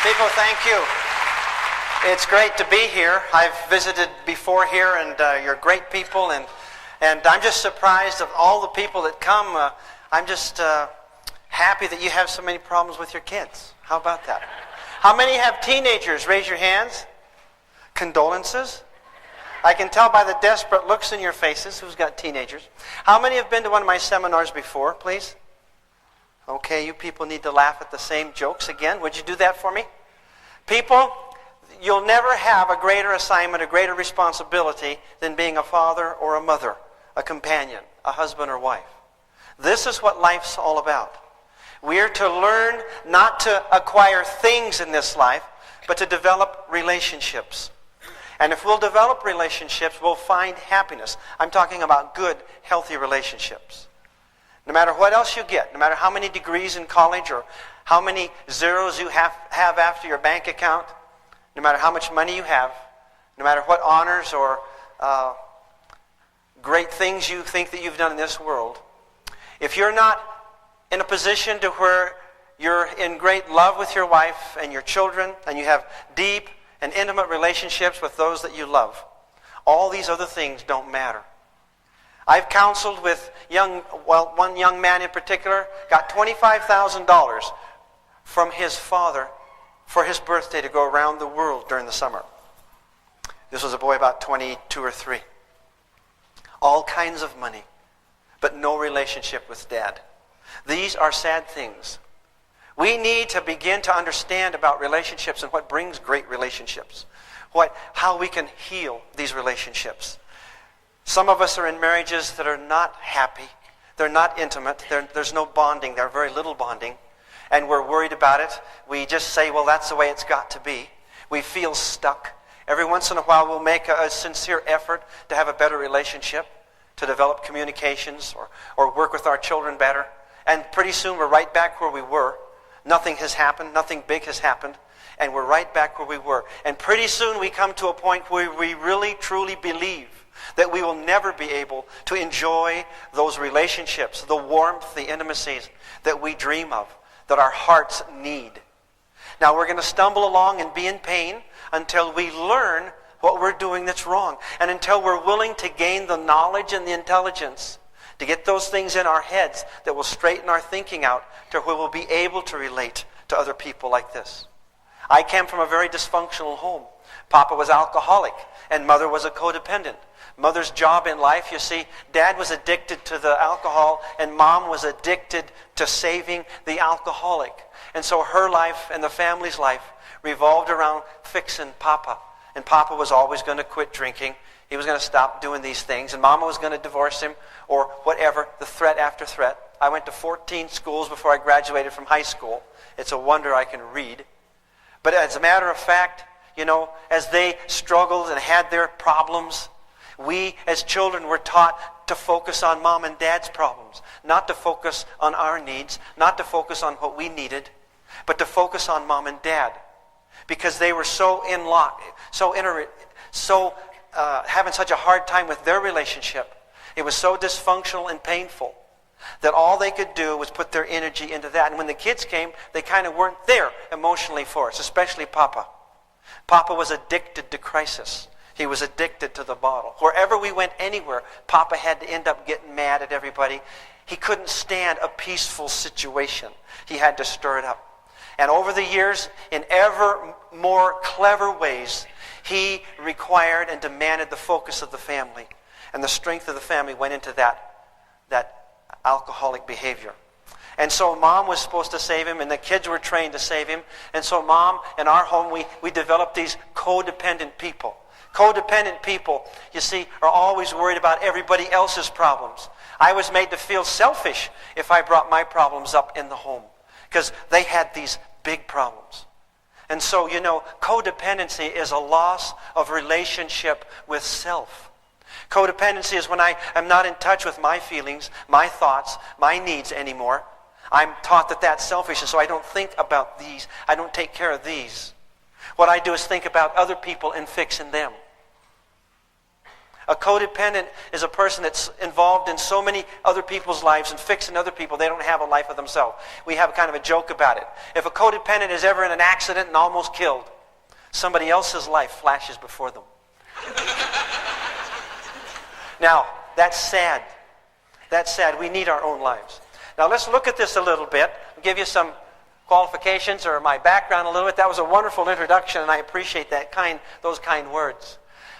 People, thank you. It's great to be here. I've visited before here, and you're great people, and I'm just surprised of all the people that come. I'm just happy that you have so many problems with your kids. How about that? How many have teenagers? Raise your hands. Condolences. I can tell by the desperate looks in your faces who's got teenagers. How many have been to one of my seminars before, please? Okay, you people need to laugh at the same jokes again. Would you do that for me? People, you'll never have a greater assignment, a greater responsibility than being a father or a mother, a companion, a husband or wife. This is what life's all about. We're to learn not to acquire things in this life, but to develop relationships. And if we'll develop relationships, we'll find happiness. I'm talking about good, healthy relationships. No matter what else you get, no matter how many degrees in college or how many zeros you have after your bank account, no matter how much money you have, no matter what honors or great things you think that you've done in this world, if you're not in a position to where you're in great love with your wife and your children, and you have deep and intimate relationships with those that you love, all these other things don't matter. I've counseled with one young man in particular got $25,000 from his father for his birthday to go around the world during the summer. This was a boy about 22 or 3. All kinds of money, but no relationship with Dad. These are sad things. We need to begin to understand about relationships and what brings great relationships. How we can heal these relationships. Some of us are in marriages that are not happy. They're not intimate. There's no bonding. There's very little bonding. And we're worried about it. We just say, well, that's the way it's got to be. We feel stuck. Every once in a while we'll make a sincere effort to have a better relationship, to develop communications or work with our children better. And pretty soon we're right back where we were. Nothing has happened. Nothing big has happened. And we're right back where we were. And pretty soon we come to a point where we really, truly believe that we will never be able to enjoy those relationships, the warmth, the intimacies that we dream of, that our hearts need. Now we're going to stumble along and be in pain until we learn what we're doing that's wrong, and until we're willing to gain the knowledge and the intelligence to get those things in our heads that will straighten our thinking out to where we'll be able to relate to other people like this. I came from a very dysfunctional home. Papa was alcoholic and Mother was a codependent. Mother's job in life, you see, Dad was addicted to the alcohol and Mom was addicted to saving the alcoholic. And so her life and the family's life revolved around fixing Papa. And Papa was always going to quit drinking. He was going to stop doing these things. And Mama was going to divorce him or whatever, the threat after threat. I went to 14 schools before I graduated from high school. It's a wonder I can read. But as a matter of fact, you know, as they struggled and had their problems, we as children were taught to focus on Mom and Dad's problems, not to focus on our needs, not to focus on what we needed, but to focus on Mom and Dad. Because they were so in lock, having such a hard time with their relationship. It was so dysfunctional and painful that all they could do was put their energy into that. And when the kids came, they kind of weren't there emotionally for us, especially Papa. Papa was addicted to crisis. He was addicted to the bottle. Wherever we went, anywhere, Papa had to end up getting mad at everybody. He couldn't stand a peaceful situation. He had to stir it up. And over the years, in ever more clever ways, he required and demanded the focus of the family. And the strength of the family went into that alcoholic behavior. And so Mom was supposed to save him, and the kids were trained to save him. And so Mom, in our home, we developed these codependent people. Codependent people, you see, are always worried about everybody else's problems. I was made to feel selfish if I brought my problems up in the home, because they had these big problems. And so, you know, codependency is a loss of relationship with self. Codependency is when I am not in touch with my feelings, my thoughts, my needs anymore. I'm taught that that's selfish, and so I don't think about these. I don't take care of these. What I do is think about other people and fixing them. A codependent is a person that's involved in so many other people's lives and fixing other people, they don't have a life of themselves. We have kind of a joke about it. If a codependent is ever in an accident and almost killed, somebody else's life flashes before them. Now, that's sad. That's sad. We need our own lives. Now, let's look at this a little bit. I'll give you some qualifications or my background a little bit. That was a wonderful introduction, and I appreciate those kind words.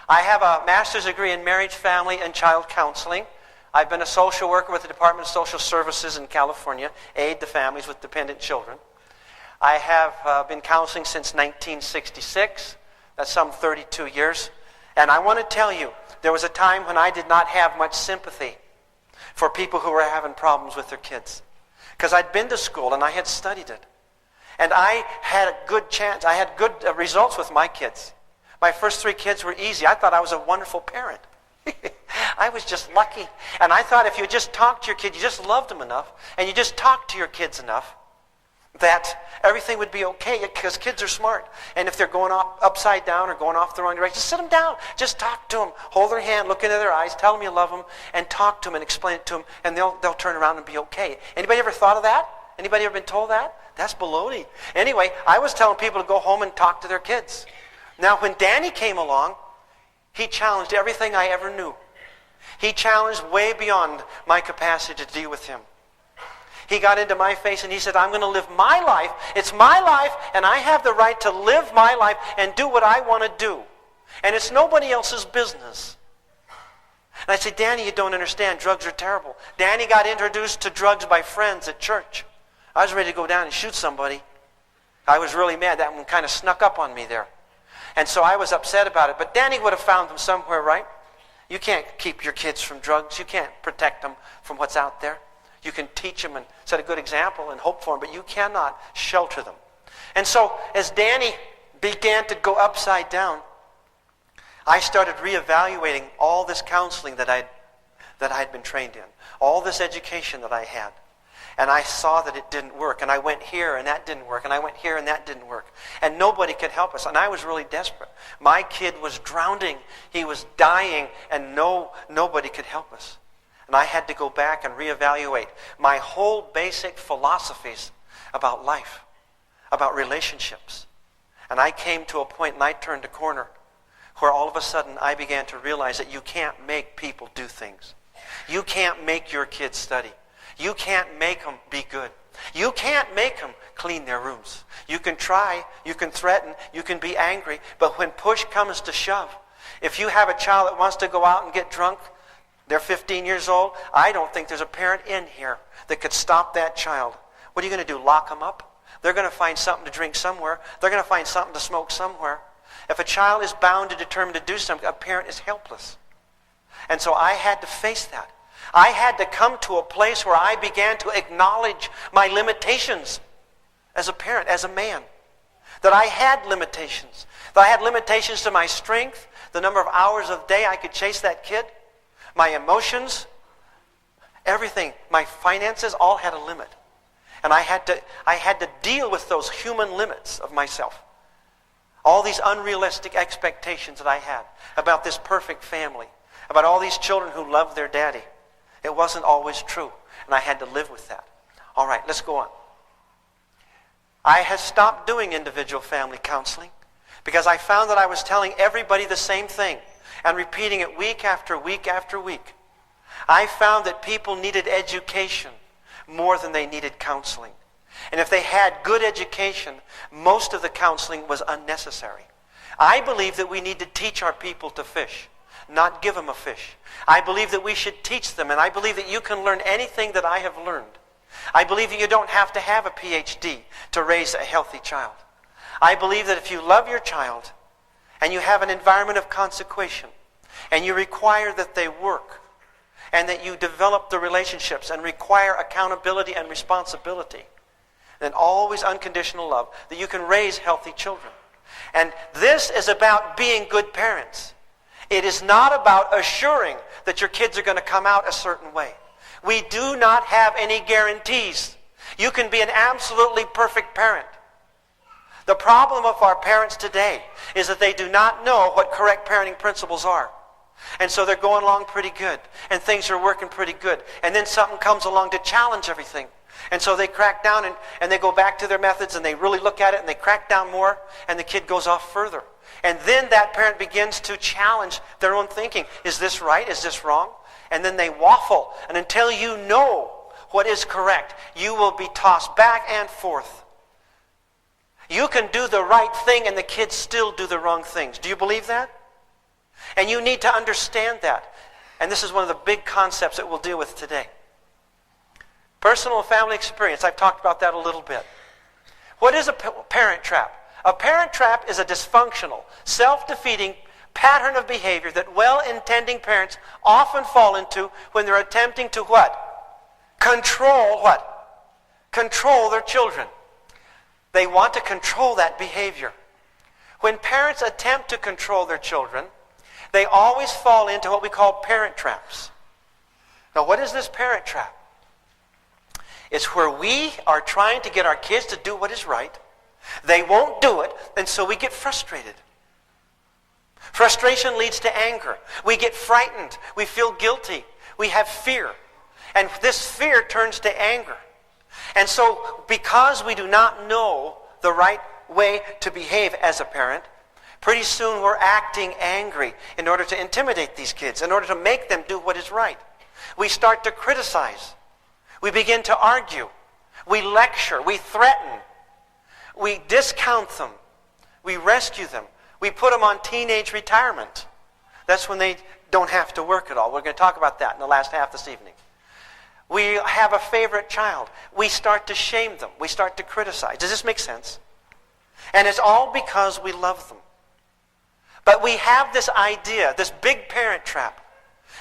I have a master's degree in marriage, family, and child counseling. I've been a social worker with the Department of Social Services in California, aid to families with dependent children. I have been counseling since 1966. That's some 32 years. And I want to tell you, there was a time when I did not have much sympathy for people who were having problems with their kids. Because I'd been to school and I had studied it. And I had a good chance. I had good results with my kids. My first 3 kids were easy. I thought I was a wonderful parent. I was just lucky. And I thought if you just talked to your kid, you just loved them enough, and you just talked to your kids enough, that everything would be okay, because kids are smart. And if they're going upside down or going off the wrong direction, just sit them down. Just talk to them. Hold their hand, look into their eyes, tell them you love them, and talk to them and explain it to them, and they'll turn around and be okay. Anybody ever thought of that? Anybody ever been told that? That's baloney. Anyway, I was telling people to go home and talk to their kids. Now, when Danny came along, he challenged everything I ever knew. He challenged way beyond my capacity to deal with him. He got into my face and he said, I'm going to live my life. It's my life, and I have the right to live my life and do what I want to do. And it's nobody else's business. And I said, Danny, you don't understand. Drugs are terrible. Danny got introduced to drugs by friends at church. I was ready to go down and shoot somebody. I was really mad. That one kind of snuck up on me there. And so I was upset about it. But Danny would have found them somewhere, right? You can't keep your kids from drugs. You can't protect them from what's out there. You can teach them and set a good example and hope for them, but you cannot shelter them. And so as Danny began to go upside down, I started reevaluating all this counseling that I'd been trained in, all this education that I had. And I saw that it didn't work. And I went here and that didn't work. And I went here and that didn't work. And nobody could help us. And I was really desperate. My kid was drowning. He was dying. And nobody could help us. And I had to go back and reevaluate my whole basic philosophies about life, about relationships. And I came to a point and I turned a corner where all of a sudden I began to realize that you can't make people do things. You can't make your kids study. You can't make them be good. You can't make them clean their rooms. You can try, you can threaten, you can be angry, but when push comes to shove, if you have a child that wants to go out and get drunk, they're 15 years old, I don't think there's a parent in here that could stop that child. What are you going to do, lock them up? They're going to find something to drink somewhere. They're going to find something to smoke somewhere. If a child is bound and determined to do something, a parent is helpless. And so I had to face that. I had to come to a place where I began to acknowledge my limitations as a parent, as a man. That I had limitations. That I had limitations to my strength, the number of hours of the day I could chase that kid, my emotions, everything, my finances, all had a limit. And I had to deal with those human limits of myself. All these unrealistic expectations that I had about this perfect family, about all these children who love their daddy. It wasn't always true, and I had to live with that. All right, let's go on. I had stopped doing individual family counseling because I found that I was telling everybody the same thing and repeating it week after week after week. I found that people needed education more than they needed counseling. And if they had good education, most of the counseling was unnecessary. I believe that we need to teach our people to fish, not give them a fish. I believe that we should teach them, and I believe that you can learn anything that I have learned. I believe that you don't have to have a PhD to raise a healthy child. I believe that if you love your child and you have an environment of consecration and you require that they work and that you develop the relationships and require accountability and responsibility, then always unconditional love, that you can raise healthy children. And this is about being good parents. It is not about assuring that your kids are going to come out a certain way. We do not have any guarantees. You can be an absolutely perfect parent. The problem of our parents today is that they do not know what correct parenting principles are. And so they're going along pretty good. And things are working pretty good. And then something comes along to challenge everything. And so they crack down and they go back to their methods and they really look at it and they crack down more and the kid goes off further. And then that parent begins to challenge their own thinking. Is this right? Is this wrong? And then they waffle. And until you know what is correct, you will be tossed back and forth. You can do the right thing and the kids still do the wrong things. Do you believe that? And you need to understand that. And this is one of the big concepts that we'll deal with today. Personal and family experience. I've talked about that a little bit. What is a parent trap? A parent trap is a dysfunctional, self-defeating pattern of behavior that well-intending parents often fall into when they're attempting to what? Control what? Control their children. They want to control that behavior. When parents attempt to control their children, they always fall into what we call parent traps. Now, what is this parent trap? It's where we are trying to get our kids to do what is right. They won't do it, and so we get frustrated. Frustration leads to anger. We get frightened. We feel guilty. We have fear. And this fear turns to anger. And so, because we do not know the right way to behave as a parent, pretty soon we're acting angry in order to intimidate these kids, in order to make them do what is right. We start to criticize. We begin to argue. We lecture. We threaten. We discount them. We rescue them. We put them on teenage retirement. That's when they don't have to work at all. We're going to talk about that in the last half this evening. We have a favorite child. We start to shame them. We start to criticize. Does this make sense? And it's all because we love them. But we have this idea, this big parent trap.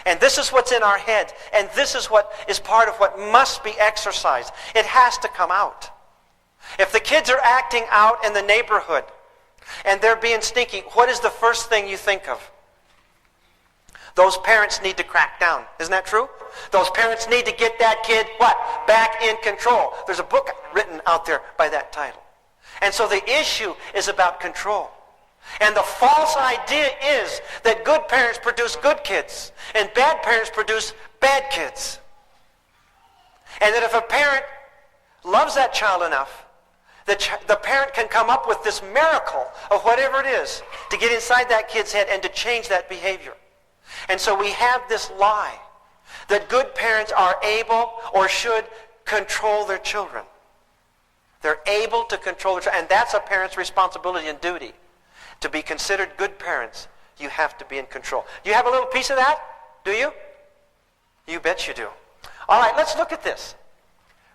And this is what's in our head. And this is what is part of what must be exercised. It has to come out. If the kids are acting out in the neighborhood and they're being sneaky, what is the first thing you think of? Those parents need to crack down. Isn't that true? Those parents need to get that kid, what? Back in control. There's a book written out there by that title. And so the issue is about control. And the false idea is that good parents produce good kids and bad parents produce bad kids. And that if a parent loves that child enough, the parent can come up with this miracle of whatever it is to get inside that kid's head and to change that behavior. And so we have this lie that good parents are able or should control their children. They're able to control their children. And that's a parent's responsibility and duty. To be considered good parents, you have to be in control. Do you have a little piece of that? Do you? You bet you do. All right, let's look at this.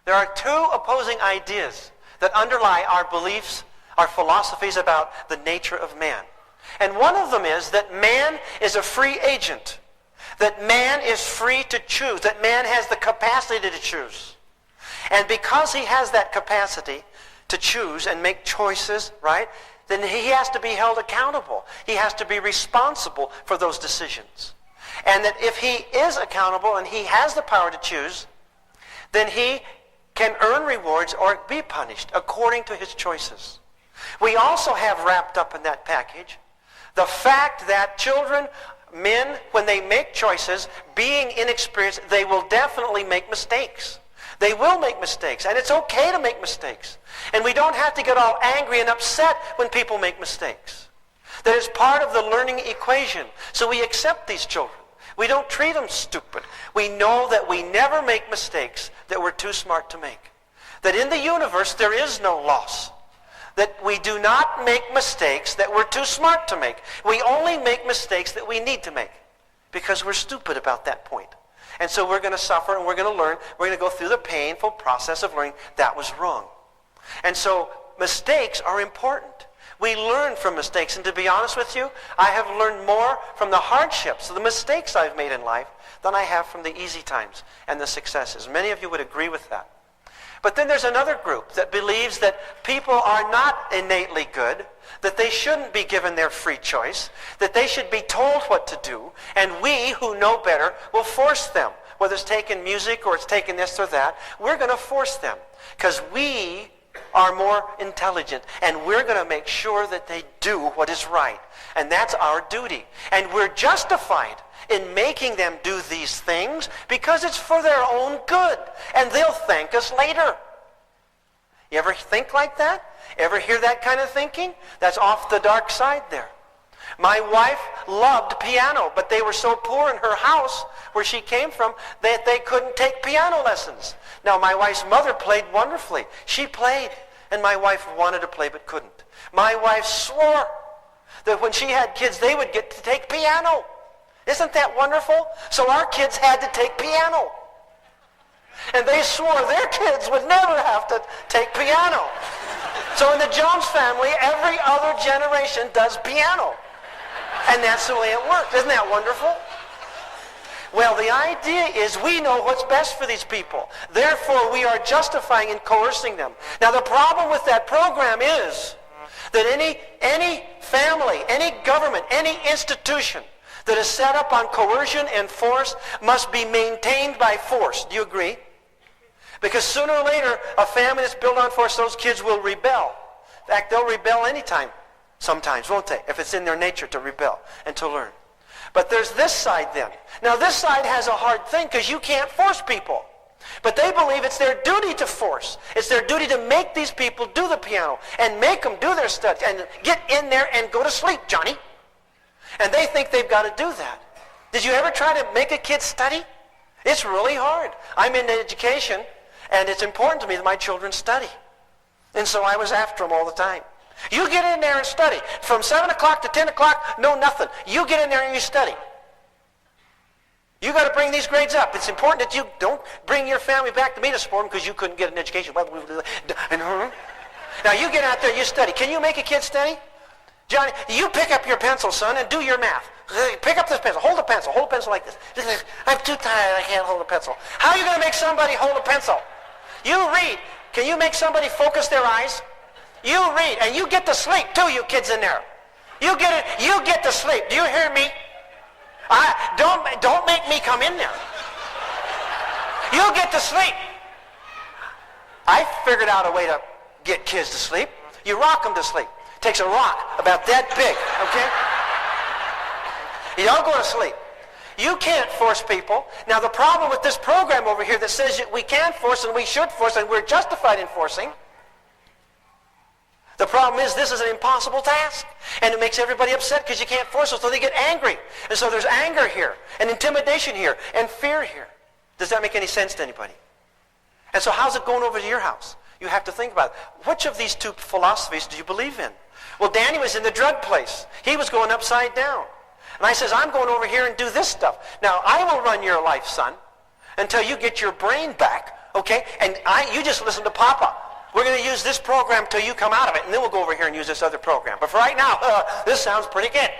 There are two opposing ideas that underlie our beliefs, our philosophies about the nature of man. And one of them is that man is a free agent. That man is free to choose. That man has the capacity to choose. And because he has that capacity to choose and make choices, right, then he has to be held accountable. He has to be responsible for those decisions. And that if he is accountable and he has the power to choose, then he can earn rewards or be punished according to his choices. We also have wrapped up in that package the fact that children, men, when they make choices, being inexperienced, they will definitely make mistakes. They will make mistakes, and it's okay to make mistakes. And we don't have to get all angry and upset when people make mistakes. That is part of the learning equation. So we accept these children. We don't treat them stupid. We know that we never make mistakes that we're too smart to make. That in the universe there is no loss. That we do not make mistakes that we're too smart to make. We only make mistakes that we need to make because we're stupid about that point. And so we're going to suffer and we're going to learn. We're going to go through the painful process of learning that was wrong. And so mistakes are important. We learn from mistakes. And to be honest with you, I have learned more from the hardships, the mistakes I've made in life, than I have from the easy times and the successes. Many of you would agree with that. But then there's another group that believes that people are not innately good, that they shouldn't be given their free choice, that they should be told what to do, and we who know better will force them. Whether it's taking music or it's taking this or that, we're going to force them because we are more intelligent, and we're going to make sure that they do what is right. And that's our duty. And we're justified in making them do these things because it's for their own good, and they'll thank us later. You ever think like that? Ever hear that kind of thinking? That's off the dark side there. My wife loved piano, but they were so poor in her house where she came from that they couldn't take piano lessons. Now, my wife's mother played wonderfully. She played, and my wife wanted to play but couldn't. My wife swore that when she had kids, they would get to take piano. Isn't that wonderful? So our kids had to take piano. And they swore their kids would never have to take piano. So in the Jones family, every other generation does piano. And that's the way it works. Isn't that wonderful? Well, the idea is we know what's best for these people. Therefore, we are justifying and coercing them. Now, the problem with that program is that any family, any government, any institution that is set up on coercion and force must be maintained by force. Do you agree? Because sooner or later, a family that's built on force, those kids will rebel. In fact, they'll rebel anytime, sometimes, won't they? If it's in their nature to rebel and to learn. But there's this side then. Now, this side has a hard thing because you can't force people. But they believe it's their duty to force. It's their duty to make these people do the piano and make them do their studies and get in there and go to sleep, Johnny. And they think they've got to do that. Did you ever try to make a kid study? It's really hard. I'm in education, and it's important to me that my children study. And so I was after them all the time. You get in there and study. From 7 o'clock to 10 o'clock, no nothing. You get in there and you study. You got to bring these grades up. It's important that you don't bring your family back to me this morning because you couldn't get an education. Now you get out there, you study. Can you make a kid study? Johnny, you pick up your pencil, son, and do your math. Pick up this pencil. Hold a pencil. Hold a pencil like this. I'm too tired. I can't hold a pencil. How are you going to make somebody hold a pencil? You read. Can you make somebody focus their eyes? You read, and you get to sleep too, you kids in there. You get to sleep. Do you hear me? Don't make me come in there. You get to sleep. I figured out a way to get kids to sleep. You rock them to sleep. It takes a rock about that big, okay? You don't go to sleep. You can't force people. Now, the problem with this program over here that says that we can force and we should force and we're justified in forcing, the problem is this is an impossible task. And it makes everybody upset because you can't force them, so they get angry. And so there's anger here, and intimidation here, and fear here. Does that make any sense to anybody? And so how's it going over to your house? You have to think about it. Which of these two philosophies do you believe in? Well, Danny was in the drug place. He was going upside down. And I says, I'm going over here and do this stuff. Now, I will run your life, son, until you get your brain back, okay? And you just listen to Papa. We're going to use this program until you come out of it, and then we'll go over here and use this other program. But for right now, this sounds pretty good.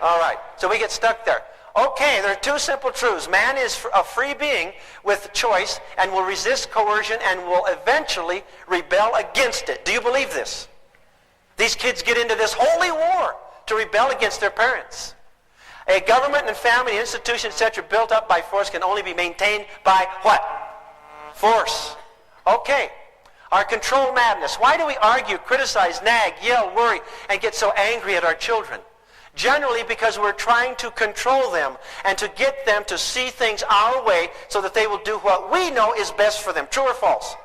All right, so we get stuck there. Okay, there are two simple truths. Man is a free being with choice and will resist coercion and will eventually rebel against it. Do you believe this? These kids get into this holy war to rebel against their parents. A government and family, institution, etc. built up by force can only be maintained by what? Force. Okay. Our control madness. Why do we argue, criticize, nag, yell, worry, and get so angry at our children? Generally because we're trying to control them and to get them to see things our way so that they will do what we know is best for them. True or false?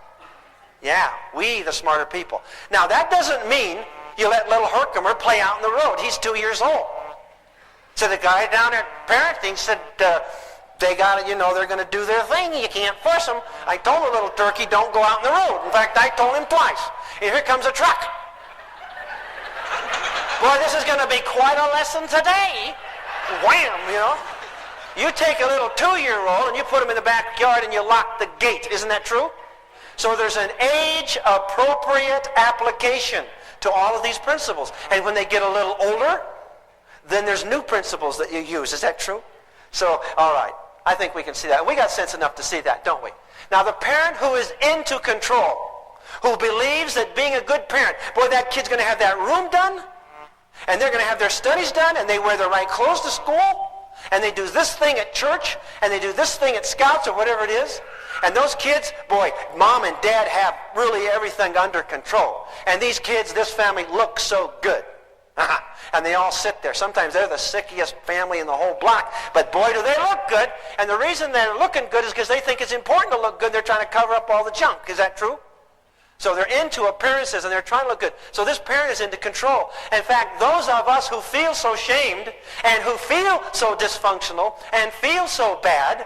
Yeah, we, the smarter people. Now, that doesn't mean you let little Herkimer play out in the road. He's 2 years old. So the guy down at parenting said, they got it, they're going to do their thing. You can't force them. I told the little turkey, don't go out in the road. In fact, I told him twice. And here comes a truck. Boy, this is going to be quite a lesson today. Wham, You take a little 2-year-old and you put him in the backyard and you lock the gate. Isn't that true? So there's an age-appropriate application to all of these principles. And when they get a little older, then there's new principles that you use. Is that true? So, all right. I think we can see that. We got sense enough to see that, don't we? Now, the parent who is into control, who believes that being a good parent, boy, that kid's going to have that room done, and they're going to have their studies done, and they wear the right clothes to school, and they do this thing at church, and they do this thing at Scouts or whatever it is. And those kids, boy, mom and dad have really everything under control. And these kids, this family looks so good. And they all sit there. Sometimes they're the sickest family in the whole block. But boy, do they look good. And the reason they're looking good is because they think it's important to look good. They're trying to cover up all the junk. Is that true? So they're into appearances and they're trying to look good. So this parent is into control. In fact, those of us who feel so shamed and who feel so dysfunctional and feel so bad,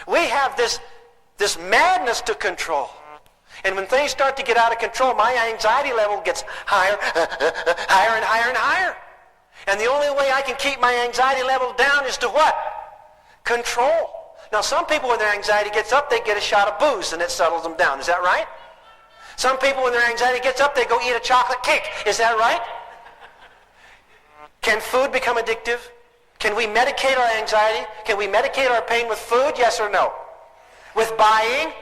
we have this madness to control. And when things start to get out of control, my anxiety level gets higher, higher and higher and higher. And the only way I can keep my anxiety level down is to what? Control. Now, some people, when their anxiety gets up, they get a shot of booze and it settles them down. Is that right? Some people, when their anxiety gets up, they go eat a chocolate cake. Is that right? Can food become addictive? Can we medicate our anxiety? Can we medicate our pain with food? Yes or no? With buying?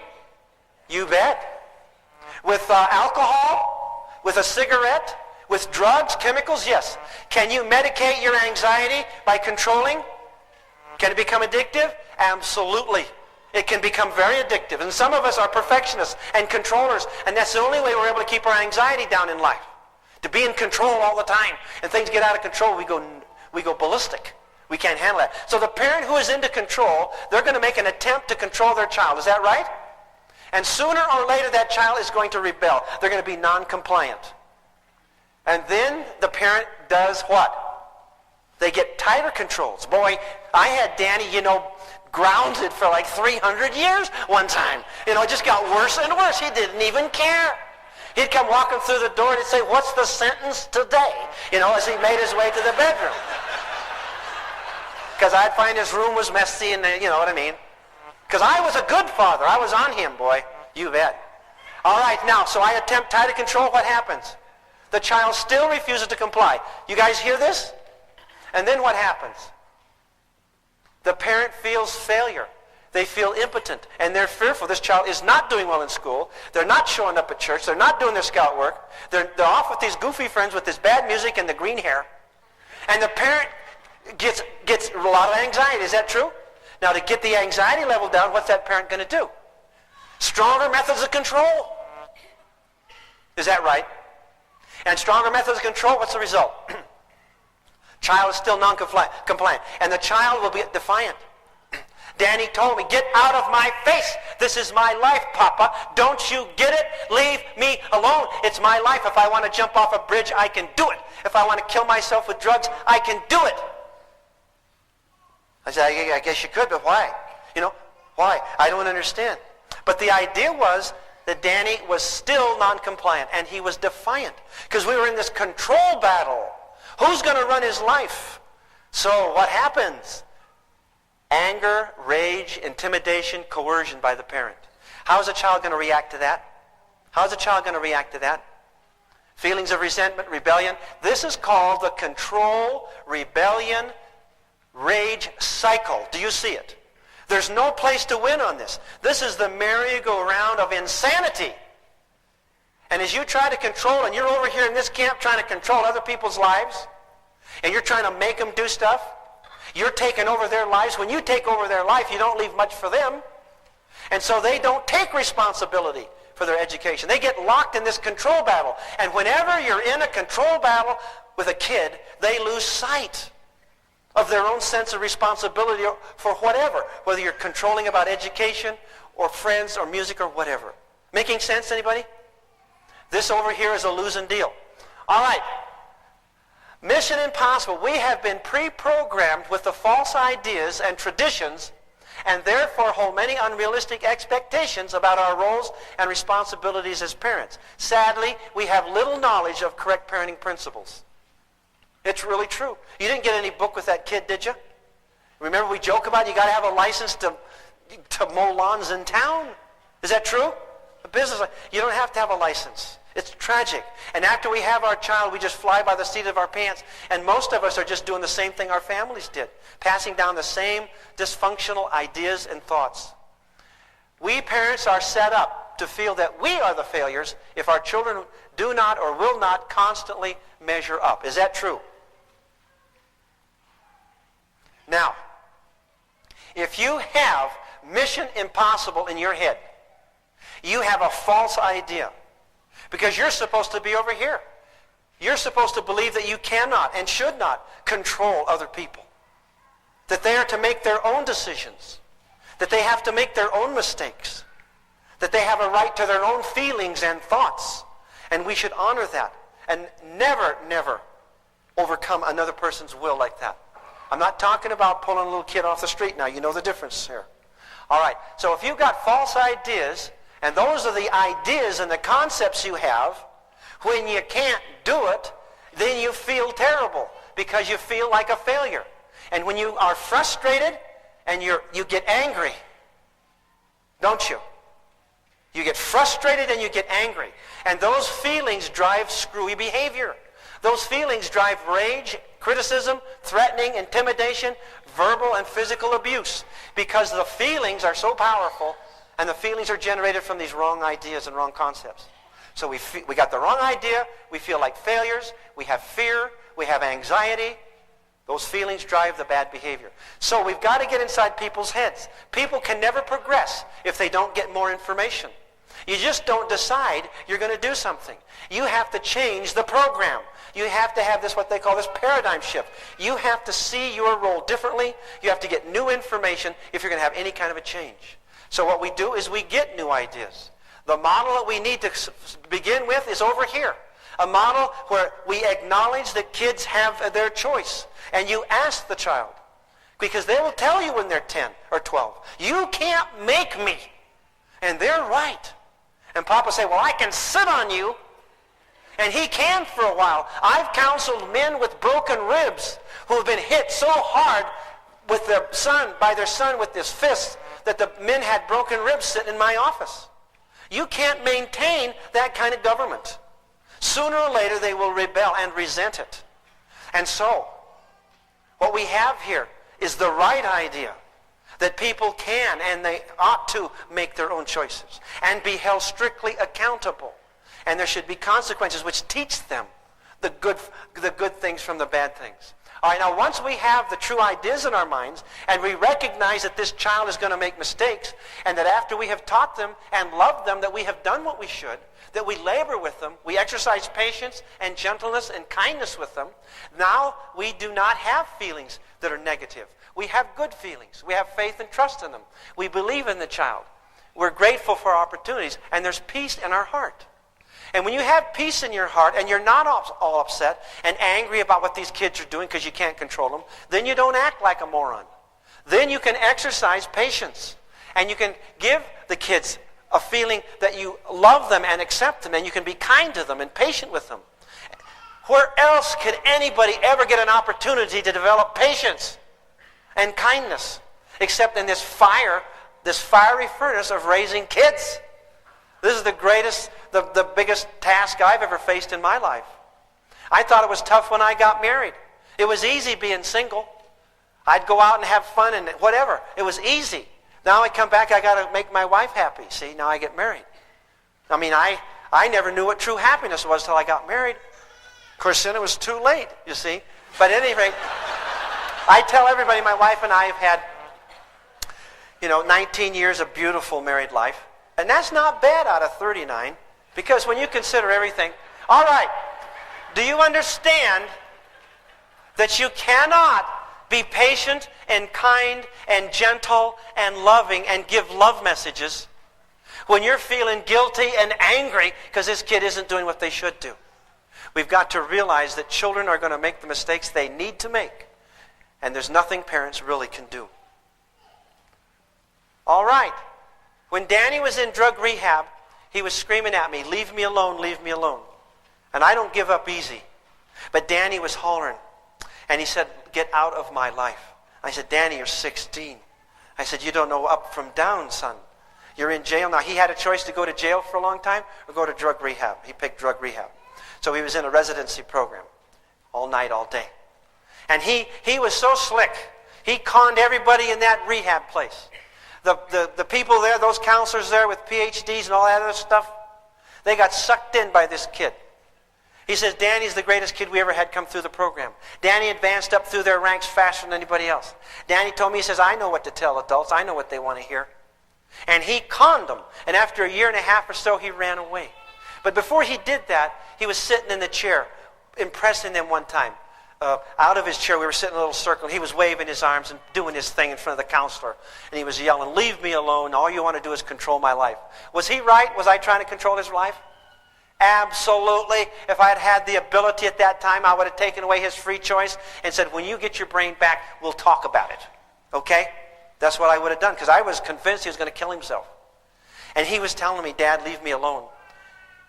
You bet. With alcohol? With a cigarette? With drugs, chemicals? Yes. Can you medicate your anxiety by controlling? Can it become addictive? Absolutely. It can become very addictive. And some of us are perfectionists and controllers, and that's the only way we're able to keep our anxiety down in life. To be in control all the time. And things get out of control, we go ballistic. We can't handle that. So the parent who is into control, they're going to make an attempt to control their child. Is that right? And sooner or later that child is going to rebel. They're going to be non-compliant. And then the parent does what? They get tighter controls. Boy, I had Danny, grounded for like 300 years one time. It just got worse and worse. He didn't even care. He'd come walking through the door and he'd say, "What's the sentence today?" As he made his way to the bedroom. Because I'd find his room was messy and you know what I mean. Because I was a good father. I was on him, boy. You bet. All right, now, so I attempt tighter control. What happens? The child still refuses to comply. You guys hear this? And then what happens? The parent feels failure. They feel impotent, and they're fearful. This child is not doing well in school. They're not showing up at church. They're not doing their scout work. They're off with these goofy friends with this bad music and the green hair. And the parent gets a lot of anxiety. Is that true? Now, to get the anxiety level down, what's that parent going to do? Stronger methods of control. Is that right? And stronger methods of control, what's the result? Child is still non-compliant. And the child will be defiant. Danny told me, "Get out of my face. This is my life, Papa. Don't you get it? Leave me alone. It's my life. If I want to jump off a bridge, I can do it. If I want to kill myself with drugs, I can do it." I said, I guess you could, but why? Why? I don't understand. But the idea was that Danny was still non-compliant, and he was defiant. Because we were in this control battle. Who's going to run his life? So what happens? Anger, rage, intimidation, coercion by the parent. How is a child going to react to that? How is a child going to react to that? Feelings of resentment, rebellion. This is called the control, rebellion, rage cycle. Do you see it? There's no place to win on this. This is the merry-go-round of insanity. And as you try to control, and you're over here in this camp trying to control other people's lives, and you're trying to make them do stuff, you're taking over their lives. When you take over their life, you don't leave much for them. And so they don't take responsibility for their education. They get locked in this control battle. And whenever you're in a control battle with a kid, they lose sight of their own sense of responsibility for whatever, whether you're controlling about education or friends or music or whatever. Making sense, anybody? This over here is a losing deal. All right. Mission Impossible. We have been pre-programmed with the false ideas and traditions, and therefore hold many unrealistic expectations about our roles and responsibilities as parents. Sadly, we have little knowledge of correct parenting principles. It's really true. You didn't get any book with that kid, did you? Remember we joke about you got to have a license to mow lawns in town? Is that true? A business, you don't have to have a license. It's tragic. And after we have our child, we just fly by the seat of our pants. And most of us are just doing the same thing our families did, passing down the same dysfunctional ideas and thoughts. We parents are set up to feel that we are the failures if our children do not or will not constantly measure up. Is that true? Now, if you have mission impossible in your head. You have a false idea because you're supposed to be over here. You're supposed to believe that you cannot and should not control other people, that they are to make their own decisions, that they have to make their own mistakes, that they have a right to their own feelings and thoughts, and we should honor that and never, never overcome another person's will like that. I'm not talking about pulling a little kid off the street now. You know the difference here. All right, so if you've got false ideas, and those are the ideas and the concepts you have, when you can't do it, then you feel terrible because you feel like a failure. And when you are frustrated and you get angry, don't you? You get frustrated and you get angry. And those feelings drive screwy behavior. Those feelings drive rage, criticism, threatening, intimidation, verbal and physical abuse. Because the feelings are so powerful, and the feelings are generated from these wrong ideas and wrong concepts. So we got the wrong idea, we feel like failures, we have fear, we have anxiety. Those feelings drive the bad behavior. So we've got to get inside people's heads. People can never progress if they don't get more information. You just don't decide you're going to do something. You have to change the program. You have to have this, what they call this paradigm shift. You have to see your role differently. You have to get new information if you're going to have any kind of a change. So what we do is we get new ideas. The model that we need to begin with is over here. A model where we acknowledge that kids have their choice. And you ask the child, because they will tell you when they're 10 or 12, you can't make me. And they're right. And Papa say, well, I can sit on you. And he can for a while. I've counseled men with broken ribs who have been hit so hard with their son, by their son with this fist, that the men had broken ribs sitting in my office. You can't maintain that kind of government. Sooner or later they will rebel and resent it. And so, what we have here is the right idea that people can and they ought to make their own choices and be held strictly accountable. And there should be consequences which teach them the good things from the bad things. All right, now once we have the true ideas in our minds and we recognize that this child is going to make mistakes and that after we have taught them and loved them that we have done what we should, that we labor with them, we exercise patience and gentleness and kindness with them, now we do not have feelings that are negative. We have good feelings. We have faith and trust in them. We believe in the child. We're grateful for our opportunities, and there's peace in our heart. And when you have peace in your heart and you're not all upset and angry about what these kids are doing because you can't control them, then you don't act like a moron. Then you can exercise patience. And you can give the kids a feeling that you love them and accept them, and you can be kind to them and patient with them. Where else could anybody ever get an opportunity to develop patience and kindness except in this fiery furnace of raising kids? This is the greatest, the biggest task I've ever faced in my life. I thought it was tough when I got married. It was easy being single. I'd go out and have fun and whatever. It was easy. Now I come back, I got to make my wife happy. See, now I get married. I mean, I never knew what true happiness was till I got married. Of course, then it was too late, you see. But at any rate, I tell everybody my wife and I have had, 19 years of beautiful married life. And that's not bad out of 39, because when you consider everything, all right, do you understand that you cannot be patient and kind and gentle and loving and give love messages when you're feeling guilty and angry because this kid isn't doing what they should do? We've got to realize that children are going to make the mistakes they need to make, and there's nothing parents really can do. All right. When Danny was in drug rehab, he was screaming at me, leave me alone, leave me alone. And I don't give up easy. But Danny was hollering. And he said, get out of my life. I said, Danny, you're 16. I said, you don't know up from down, son. You're in jail now. He had a choice to go to jail for a long time or go to drug rehab. He picked drug rehab. So he was in a residency program all night, all day. And he was so slick. He conned everybody in that rehab place. The people there, those counselors there with PhDs and all that other stuff, they got sucked in by this kid. He says, Danny's the greatest kid we ever had come through the program. Danny advanced up through their ranks faster than anybody else. Danny told me, he says, I know what to tell adults. I know what they want to hear. And he conned them. And after a year and a half or so, he ran away. But before he did that, he was sitting in the chair, impressing them one time. Out of his chair, we were sitting in a little circle. He was waving his arms and doing his thing in front of the counselor. And he was yelling, leave me alone. All you want to do is control my life. Was he right? Was I trying to control his life? Absolutely. If I had had the ability at that time, I would have taken away his free choice and said, when you get your brain back, we'll talk about it. Okay? That's what I would have done, because I was convinced he was going to kill himself. And he was telling me, Dad, leave me alone.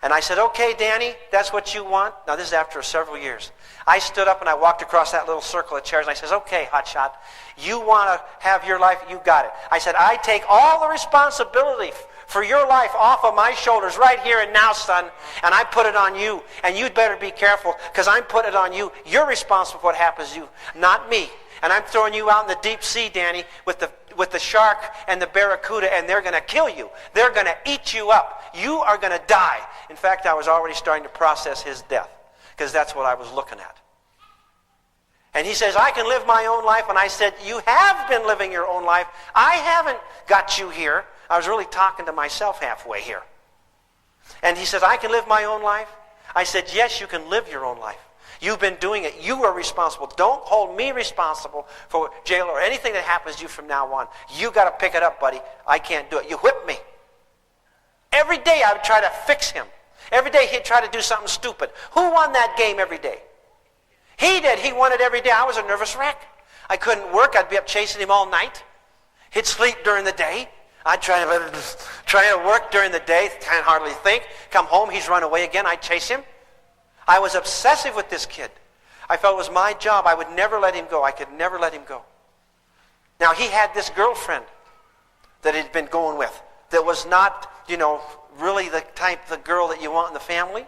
And I said, okay, Danny, that's what you want. Now, this is after several years. I stood up and I walked across that little circle of chairs and I says, okay, hotshot, you want to have your life, you got it. I said, I take all the responsibility for your life off of my shoulders right here and now, son, and I put it on you. And you'd better be careful, because I'm putting it on you. You're responsible for what happens to you, not me. And I'm throwing you out in the deep sea, Danny, with the shark and the barracuda, and they're going to kill you. They're going to eat you up. You are going to die. In fact, I was already starting to process his death, because that's what I was looking at. And he says, I can live my own life. And I said, you have been living your own life. I haven't got you here. I was really talking to myself halfway here. And he says, I can live my own life. I said, yes, you can live your own life. You've been doing it. You are responsible. Don't hold me responsible for jail or anything that happens to you from now on. You got to pick it up, buddy. I can't do it. You whip me. Every day I would try to fix him. Every day he'd try to do something stupid. Who won that game every day? He did. He won it every day. I was a nervous wreck. I couldn't work. I'd be up chasing him all night. He'd sleep during the day. I'd try to work during the day, can't hardly think. Come home, he's run away again. I'd chase him. I was obsessive with this kid. I felt it was my job. I would never let him go. I could never let him go. Now, he had this girlfriend that he'd been going with that was not, really the girl that you want in the family.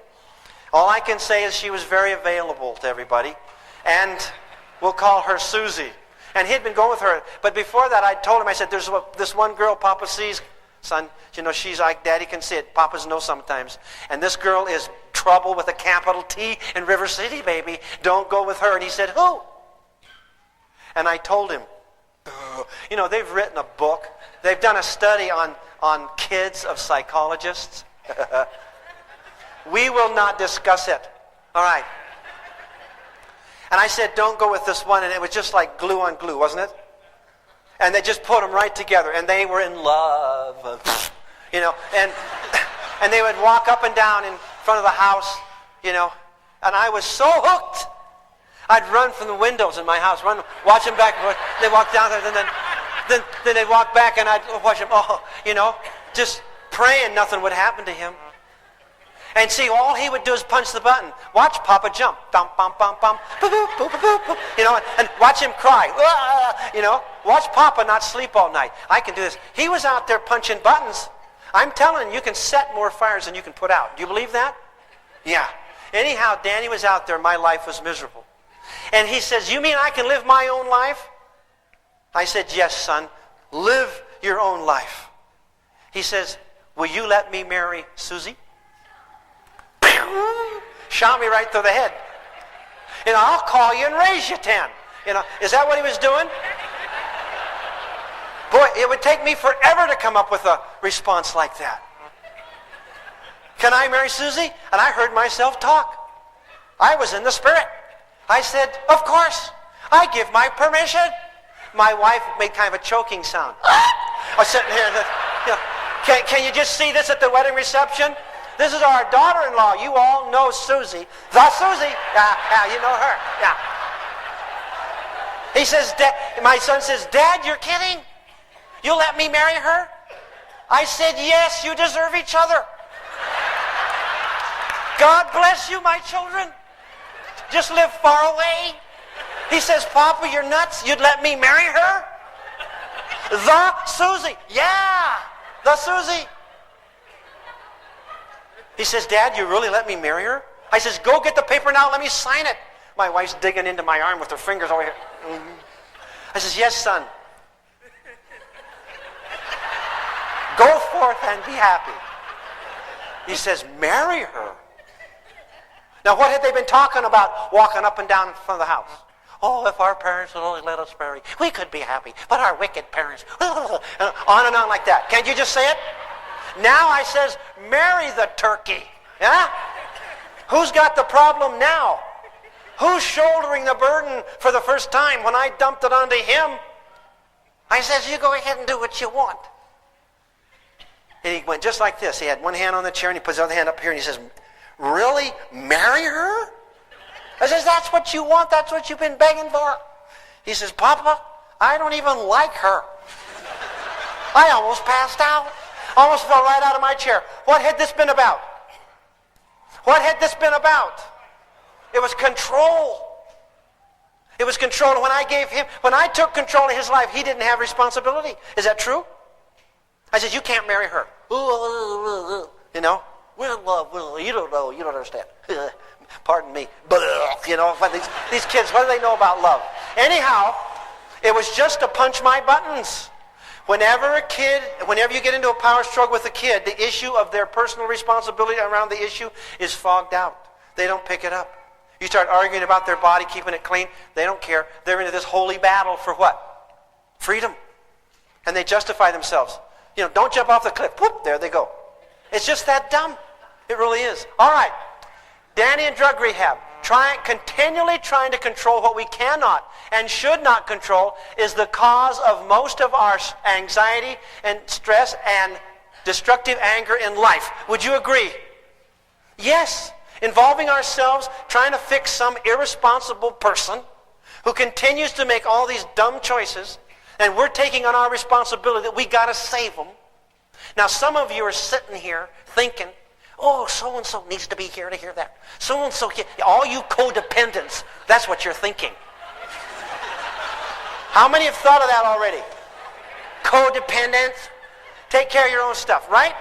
All I can say is she was very available to everybody. And we'll call her Susie. And he'd been going with her. But before that, I told him, I said, there's this one girl Papa sees. Son, she's like, Daddy can see it. Papas know sometimes. And this girl is trouble with a capital T in River City, baby. Don't go with her. And he said, who? And I told him, they've written a book. They've done a study on kids of psychologists. We will not discuss it. All right. And I said, don't go with this one. And it was just like glue on glue, wasn't it? And they just put them right together. And they were in love. And they would walk up and down in front of the house, And I was so hooked. I'd run from the windows in my house, watch them back and forth. They walk down there, then they'd walk back, and I'd watch them, just praying nothing would happen to him. And see, all he would do is punch the button. Watch Papa jump. Bum, bum, bum, bum. Boop, boop, boop, boop, boop. And watch him cry. Watch Papa not sleep all night. I can do this. He was out there punching buttons. I'm telling you can set more fires than you can put out. Do you believe that? Yeah. Anyhow, Danny was out there. My life was miserable. And he says, you mean I can live my own life? I said, yes, son. Live your own life. He says, will you let me marry Susie? Shot me right through the head. I'll call you and raise you 10. Is that what he was doing? Boy, it would take me forever to come up with a response like that. Can I marry Susie? And I heard myself talk. I was in the spirit. I said, of course. I give my permission. My wife made kind of a choking sound. I was sitting here. Can you just see this at the wedding reception? This is our daughter-in-law. You all know Susie. The Susie. Yeah, you know her. Yeah. He says, my son says, Dad, you're kidding? You'll let me marry her? I said, yes, you deserve each other. God bless you, my children. Just live far away. He says, Papa, you're nuts. You'd let me marry her? The Susie. Yeah, the Susie. He says, Dad, you really let me marry her? I says, go get the paper now. Let me sign it. My wife's digging into my arm with her fingers over here. I says, yes, son. Go forth and be happy. He says, marry her? Now, what had they been talking about walking up and down in front of the house? Oh, if our parents would only let us marry, we could be happy. But our wicked parents, on and on like that. Can't you just say it? Now I says, marry the turkey. Yeah? Who's got the problem now? Who's shouldering the burden for the first time? When I dumped it onto him, I says, you go ahead and do what you want. And he went just like this. He had one hand on the chair and he puts his other hand up here and he says, really? Marry her? I says, that's what you want? That's what you've been begging for? He says, Papa, I don't even like her. I almost passed out. Almost fell right out of my chair. What had this been about? What had this been about? It was control. It was control. And when I took control of his life, he didn't have responsibility. Is that true? I said, you can't marry her. You know? You don't know. You don't understand. Pardon me. You know, but these kids, what do they know about love? Anyhow, it was just to punch my buttons. Whenever you get into a power struggle with a kid, the issue of their personal responsibility around the issue is fogged out. They don't pick it up. You start arguing about their body, keeping it clean, they don't care. They're into this holy battle for what? Freedom. And they justify themselves. You know, don't jump off the cliff. Whoop, there they go. It's just that dumb. It really is. All right. Danny in drug rehab. Continually trying to control what we cannot and should not control is the cause of most of our anxiety and stress and destructive anger in life. Would you agree? Yes. Involving ourselves trying to fix some irresponsible person who continues to make all these dumb choices, and we're taking on our responsibility that we got to save them. Now, some of you are sitting here thinking, oh, so-and-so needs to be here to hear that. So-and-so, all you codependents, that's what you're thinking. How many have thought of that already? Codependents? Take care of your own stuff, right?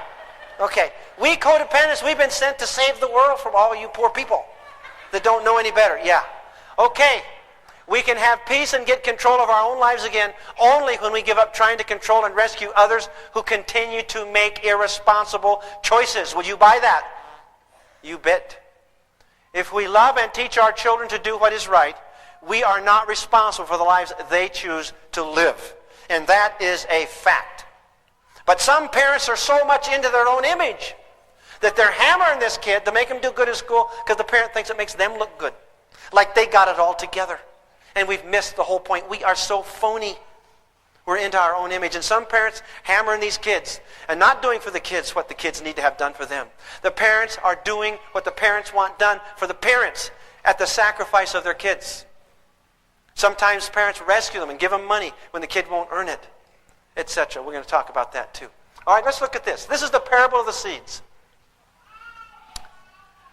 Okay. We codependents, we've been sent to save the world from all you poor people that don't know any better. Yeah. Okay. We can have peace and get control of our own lives again only when we give up trying to control and rescue others who continue to make irresponsible choices. Would you buy that? You bet. If we love and teach our children to do what is right, we are not responsible for the lives they choose to live. And that is a fact. But some parents are so much into their own image that they're hammering this kid to make him do good in school because the parent thinks it makes them look good. Like they got it all together. And we've missed the whole point. We are so phony. We're into our own image. And some parents hammering these kids and not doing for the kids what the kids need to have done for them. The parents are doing what the parents want done for the parents at the sacrifice of their kids. Sometimes parents rescue them and give them money when the kid won't earn it, etc. We're going to talk about that too. All right, let's look at this. This is the parable of the seeds.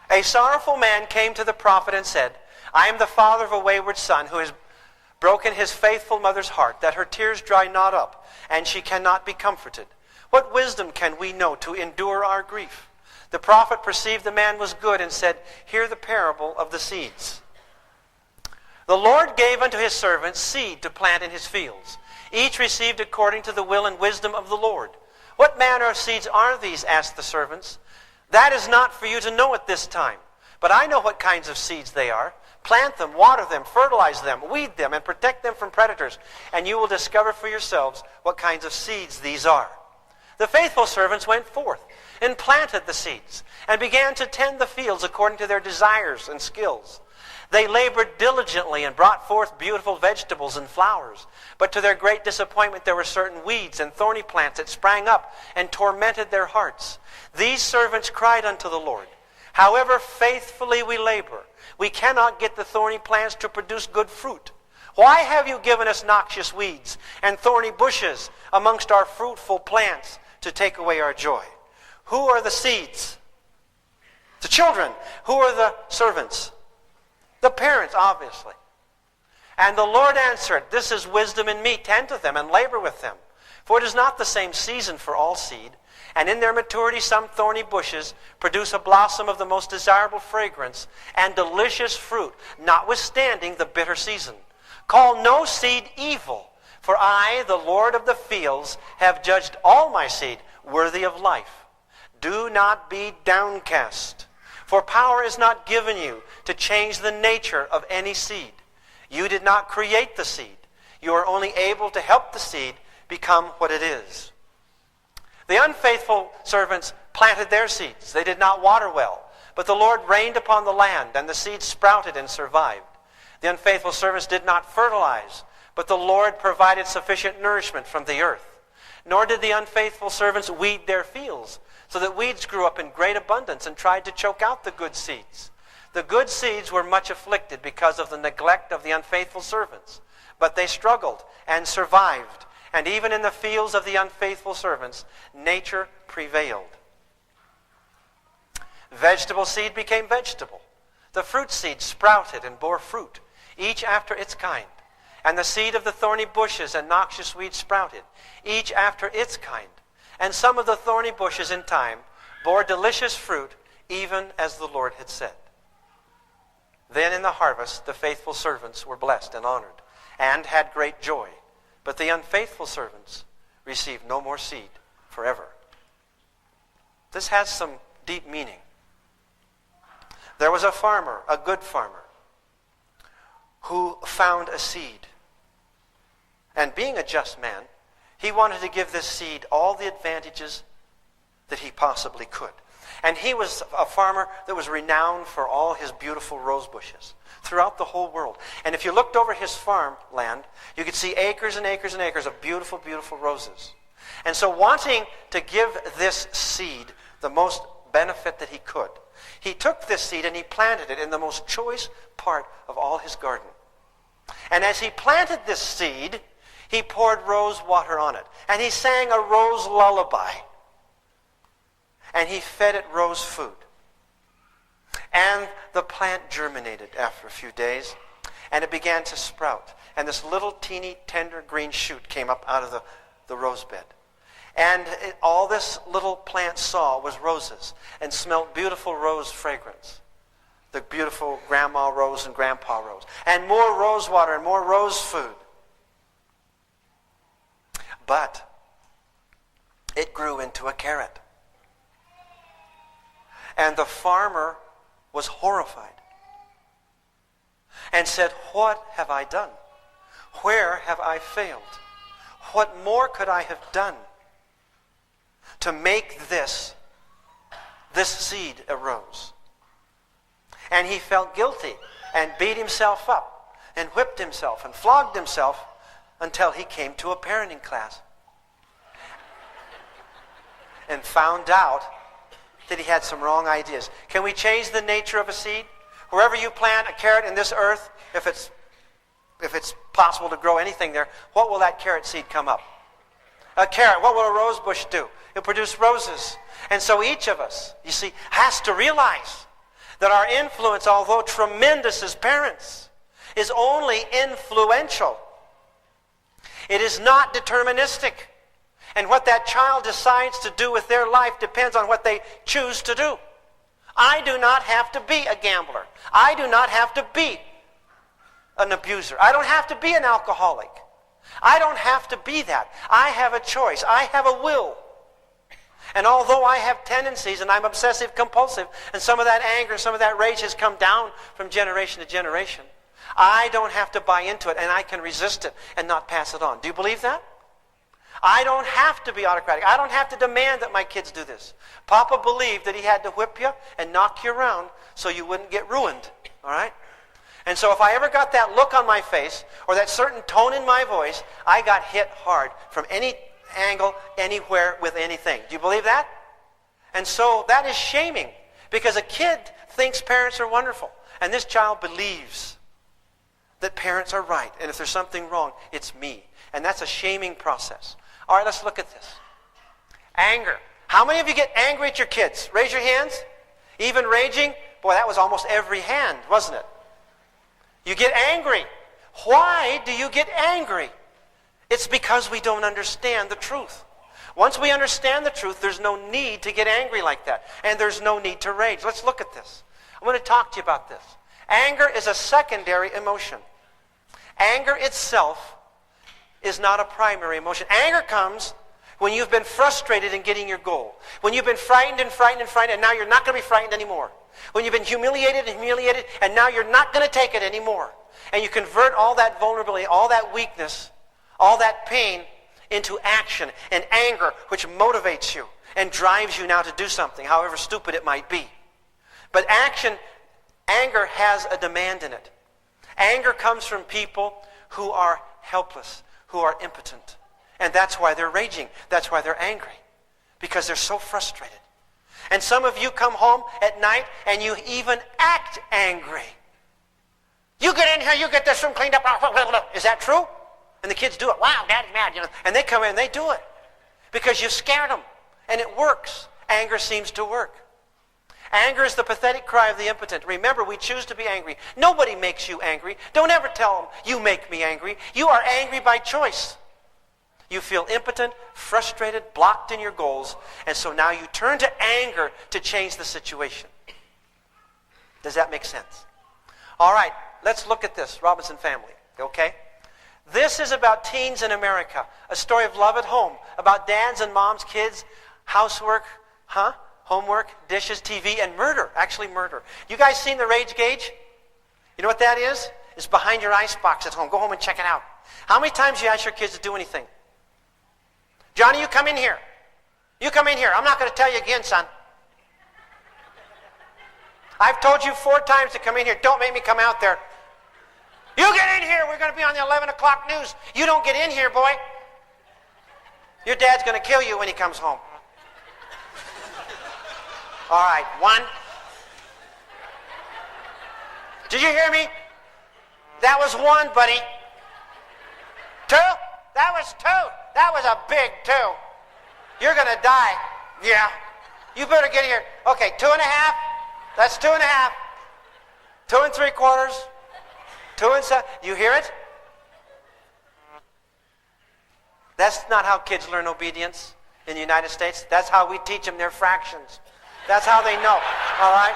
A sorrowful man came to the prophet and said, I am the father of a wayward son who has broken his faithful mother's heart, that her tears dry not up, and she cannot be comforted. What wisdom can we know to endure our grief? The prophet perceived the man was good and said, hear the parable of the seeds. The Lord gave unto his servants seed to plant in his fields. Each received according to the will and wisdom of the Lord. What manner of seeds are these? Asked the servants. That is not for you to know at this time, but I know what kinds of seeds they are. Plant them, water them, fertilize them, weed them, and protect them from predators, and you will discover for yourselves what kinds of seeds these are. The faithful servants went forth and planted the seeds and began to tend the fields according to their desires and skills. They labored diligently and brought forth beautiful vegetables and flowers. But to their great disappointment there were certain weeds and thorny plants that sprang up and tormented their hearts. These servants cried unto the Lord, however faithfully we labor, we cannot get the thorny plants to produce good fruit. Why have you given us noxious weeds and thorny bushes amongst our fruitful plants to take away our joy? Who are the seeds? The children. Who are the servants? The parents, obviously. And the Lord answered, this is wisdom in me. Tend to them and labor with them. For it is not the same season for all seed. And in their maturity some thorny bushes produce a blossom of the most desirable fragrance and delicious fruit, notwithstanding the bitter season. Call no seed evil, for I, the Lord of the fields, have judged all my seed worthy of life. Do not be downcast, For power is not given you to change the nature of any seed. You did not create the seed. You are only able to help the seed become what it is. The unfaithful servants planted their seeds. They did not water well, but the Lord rained upon the land, and the seed sprouted and survived. The unfaithful servants did not fertilize, but the Lord provided sufficient nourishment from the earth. Nor did the unfaithful servants weed their fields, so that weeds grew up in great abundance and tried to choke out the good seeds. The good seeds were much afflicted because of the neglect of the unfaithful servants, but they struggled and survived. And even in the fields of the unfaithful servants, nature prevailed. Vegetable seed became vegetable. The fruit seed sprouted and bore fruit, each after its kind. And the seed of the thorny bushes and noxious weeds sprouted, each after its kind. And some of the thorny bushes in time bore delicious fruit, even as the Lord had said. Then in the harvest the faithful servants were blessed and honored, and had great joy. But the unfaithful servants received no more seed forever. This has some deep meaning. There was a farmer, a good farmer, who found a seed. And being a just man, he wanted to give this seed all the advantages that he possibly could. And he was a farmer that was renowned for all his beautiful rose bushes throughout the whole world. And if you looked over his farmland, you could see acres and acres and acres of beautiful, beautiful roses. And so wanting to give this seed the most benefit that he could, he took this seed and he planted it in the most choice part of all his garden. And as he planted this seed, he poured rose water on it. And he sang a rose lullaby. And he fed it rose food. And the plant germinated after a few days, and it began to sprout. And this little teeny tender green shoot came up out of the rose bed. And all this little plant saw was roses and smelled beautiful rose fragrance. The beautiful grandma rose and grandpa rose. And more rose water and more rose food. But it grew into a carrot. And the farmer was horrified and said, "What have I done? Where have I failed? What more could I have done to make this seed a rose?" And he felt guilty and beat himself up and whipped himself and flogged himself until he came to a parenting class and found out that he had some wrong ideas. Can we change the nature of a seed? Wherever you plant a carrot in this earth, if it's possible to grow anything there, what will that carrot seed come up? A carrot. What will a rose bush do? It'll produce roses. And so each of us, you see, has to realize that our influence, although tremendous as parents, is only influential. It is not deterministic. And what that child decides to do with their life depends on what they choose to do. I do not have to be a gambler. I do not have to be an abuser. I don't have to be an alcoholic. I don't have to be that. I have a choice. I have a will. And although I have tendencies and I'm obsessive compulsive, and some of that anger, some of that rage has come down from generation to generation, I don't have to buy into it, and I can resist it and not pass it on. Do you believe that? I don't have to be autocratic. I don't have to demand that my kids do this. Papa believed that he had to whip you and knock you around so you wouldn't get ruined. All right? And so if I ever got that look on my face or that certain tone in my voice, I got hit hard from any angle, anywhere, with anything. Do you believe that? And so that is shaming, because a kid thinks parents are wonderful. And this child believes that parents are right. And if there's something wrong, it's me. And that's a shaming process. All right, let's look at this. Anger. How many of you get angry at your kids? Raise your hands. Even raging? Boy, that was almost every hand, wasn't it? You get angry. Why do you get angry? It's because we don't understand the truth. Once we understand the truth, there's no need to get angry like that. And there's no need to rage. Let's look at this. I'm going to talk to you about this. Anger is a secondary emotion. Anger itself is not a primary emotion. Anger comes When you've been frustrated in getting your goal. When you've been frightened and frightened and frightened, and now you're not going to be frightened anymore. When you've been humiliated and humiliated, and now you're not going to take it anymore. And you convert all that vulnerability, all that weakness, all that pain into action and anger, which motivates you and drives you now to do something, however stupid it might be. But anger has a demand in it. Anger comes from people who are helpless, who are impotent. And that's why they're raging. That's why they're angry. Because they're so frustrated. And some of you come home at night and you even act angry. You get in here, you get this room cleaned up. Is that true? And the kids do it. Wow, Daddy's mad. And they come in and they do it. Because you've scared them. And it works. Anger seems to work. Anger is the pathetic cry of the impotent. Remember, we choose to be angry. Nobody makes you angry. Don't ever tell them, you make me angry. You are angry by choice. You feel impotent, frustrated, blocked in your goals, and so now you turn to anger to change the situation. Does that make sense? All right, let's look at this, Robinson family, okay? This is about teens in America, a story of love at home, about dads and moms, kids, housework, homework, dishes, TV, and murder, actually murder. You guys seen the rage gauge? You know what that is? It's behind your icebox at home. Go home and check it out. How many times do you ask your kids to do anything? Johnny, you come in here. You come in here. I'm not going to tell you again, son. I've told you 4 times to come in here. Don't make me come out there. You get in here. We're going to be on the 11 o'clock news. You don't get in here, boy. Your dad's going to kill you when he comes home. All right, 1. Did you hear me? That was 1, buddy. 2? That was 2. That was a big 2. You're going to die. Yeah. You better get here. Okay, 2.5. That's 2.5. 2 3/4. 2 7. You hear it? That's not how kids learn obedience in the United States. That's how we teach them their fractions. That's how they know. All right?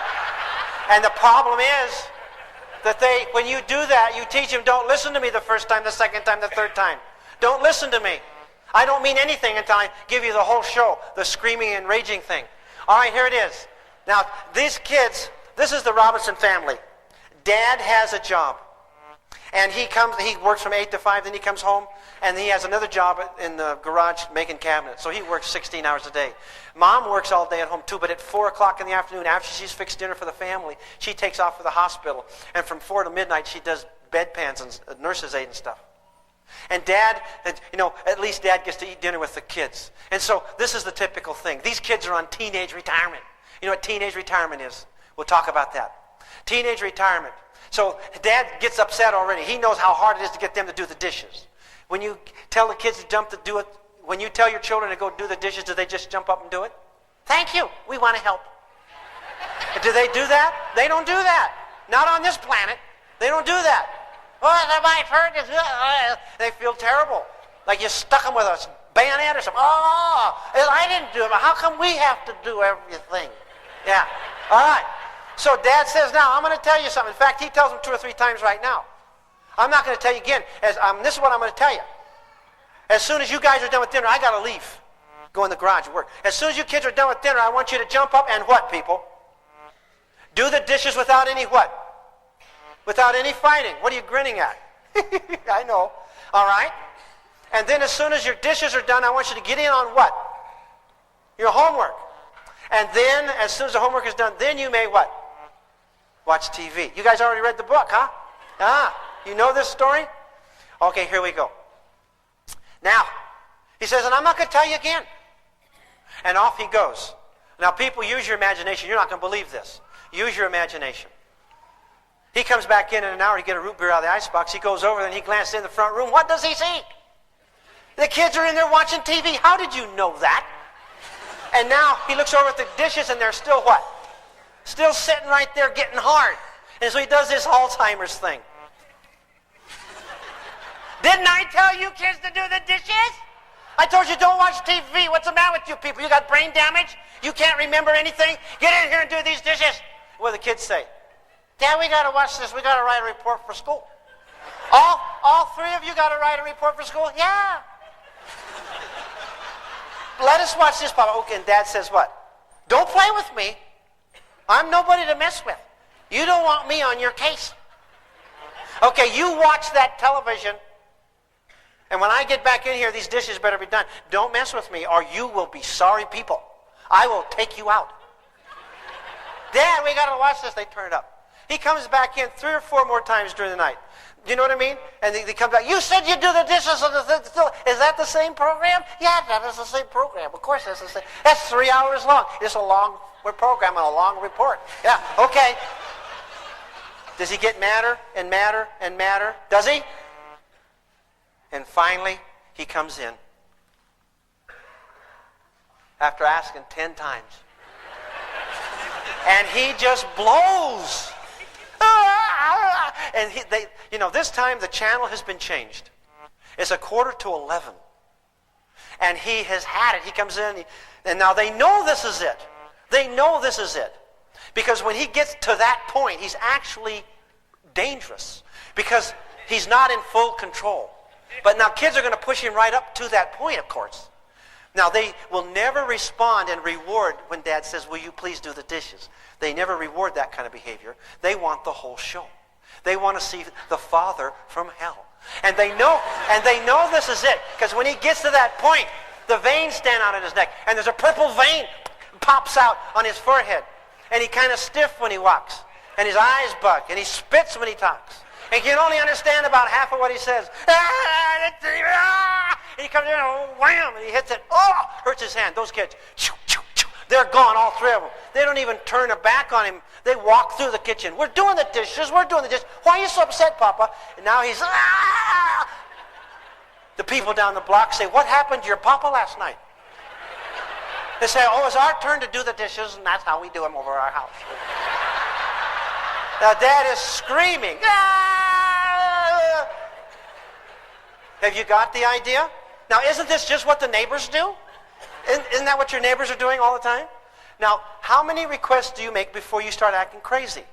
And the problem is that when you do that, you teach them, don't listen to me the first time, the second time, the third time. Don't listen to me. I don't mean anything until I give you the whole show, the screaming and raging thing. All right, here it is. Now, these kids, this is the Robinson family. Dad has a job. And he works from 8 to 5, then he comes home, and he has another job in the garage making cabinets. So he works 16 hours a day. Mom works all day at home too, but at 4 o'clock in the afternoon, after she's fixed dinner for the family, she takes off for the hospital. And from 4 to midnight, she does bedpans and nurse's aid and stuff. And Dad, at least Dad gets to eat dinner with the kids. And so this is the typical thing. These kids are on teenage retirement. You know what teenage retirement is? We'll talk about that. Teenage retirement. So Dad gets upset already. He knows how hard it is to get them to do the dishes. When you tell the kids to do it, when you tell your children to go do the dishes, do they just jump up and do it? Thank you. We want to help. Do they do that? They don't do that. Not on this planet. They don't do that. Oh, my hurt. They feel terrible. Like you stuck them with a bayonet or something. Oh, I didn't do it. How come we have to do everything? Yeah. All right. So Dad says, now, I'm going to tell you something. In fact, he tells them 2 or 3 times right now. I'm not going to tell you again. This is what I'm going to tell you. As soon as you guys are done with dinner, I got to leave. Go in the garage and work. As soon as you kids are done with dinner, I want you to jump up and what, people? Do the dishes without any what? Without any fighting. What are you grinning at? I know. All right? And then as soon as your dishes are done, I want you to get in on what? Your homework. And then, as soon as the homework is done, then you may what? Watch TV. You guys already read the book, huh? You know this story? Okay, here we go. Now, he says, and I'm not going to tell you again. And off he goes. Now, people, use your imagination. You're not going to believe this. Use your imagination. He comes back in an hour to get a root beer out of the icebox. He goes over and he glances in the front room. What does he see? The kids are in there watching TV. How did you know that? And now he looks over at the dishes and they're still what? Still sitting right there getting hard. And so he does this Alzheimer's thing. Didn't I tell you kids to do the dishes? I told you don't watch TV. What's the matter with you people? You got brain damage? You can't remember anything? Get in here and do these dishes. What do the kids say? Dad, we got to watch this. We got to write a report for school. All 3 of you got to write a report for school? Yeah. let us watch this, Papa. Okay, and Dad says what? Don't play with me. I'm nobody to mess with. You don't want me on your case. Okay, you watch that television. And when I get back in here, these dishes better be done. Don't mess with me or you will be sorry people. I will take you out. Dad, we got to watch this. They turn it up. He comes back in 3 or 4 more times during the night. You know what I mean? And they come back. You said you do the dishes. Is that the same program? Yeah, that is the same program. Of course, that's the same. That's 3 hours long. It's a long program and a long report. Yeah, okay. Does he get madder and madder and madder? Does he? And finally, he comes in. After asking 10 times. And he just blows. And this time the channel has been changed. It's 11:15. And he has had it. He comes in, and now they know this is it. They know this is it. Because when he gets to that point, he's actually dangerous. Because he's not in full control. But now kids are going to push him right up to that point, of course. Now they will never respond and reward when Dad says, will you please do the dishes? They never reward that kind of behavior. They want the whole show. They want to see the Father from hell. And they know this is it. Because when he gets to that point, the veins stand out on his neck. And there's a purple vein pops out on his forehead. And he kind of stiff when he walks. And his eyes bug. And he spits when he talks. And you can only understand about half of what he says. And he comes in and wham, and he hits it. Oh, hurts his hand. Those kids, they're gone, all 3 of them. They don't even turn their back on him. They walk through the kitchen. We're doing the dishes. We're doing the dishes. Why are you so upset, Papa? And now he's, The people down the block say, what happened to your Papa last night? They say, oh, it's our turn to do the dishes, and that's how we do them over our house. Now, Dad is screaming. Have you got the idea? Now, isn't this just what the neighbors do? Isn't that what your neighbors are doing all the time? Now, how many requests do you make before you start acting crazy?